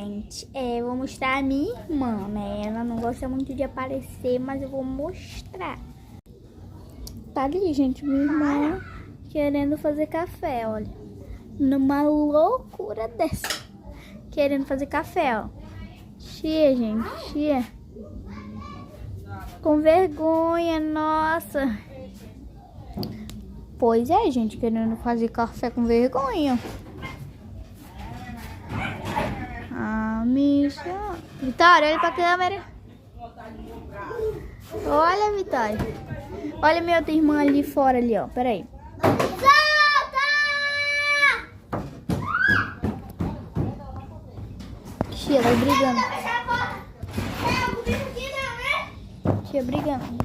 gente, eu vou mostrar a minha irmã, né? Ela não gosta muito de aparecer, mas eu vou mostrar. Tá ali, gente, minha irmã querendo fazer café, olha. Numa loucura dessa. Querendo fazer café, ó. Chia, gente, chia. Com vergonha, nossa. Pois é, gente, querendo fazer café com vergonha. Micha. Vitória, olha pra câmera. Olha, Vitória. Olha minha outra irmã ali fora, ali, ó. Pera aí. Chia, vai brigando. Chia brigando.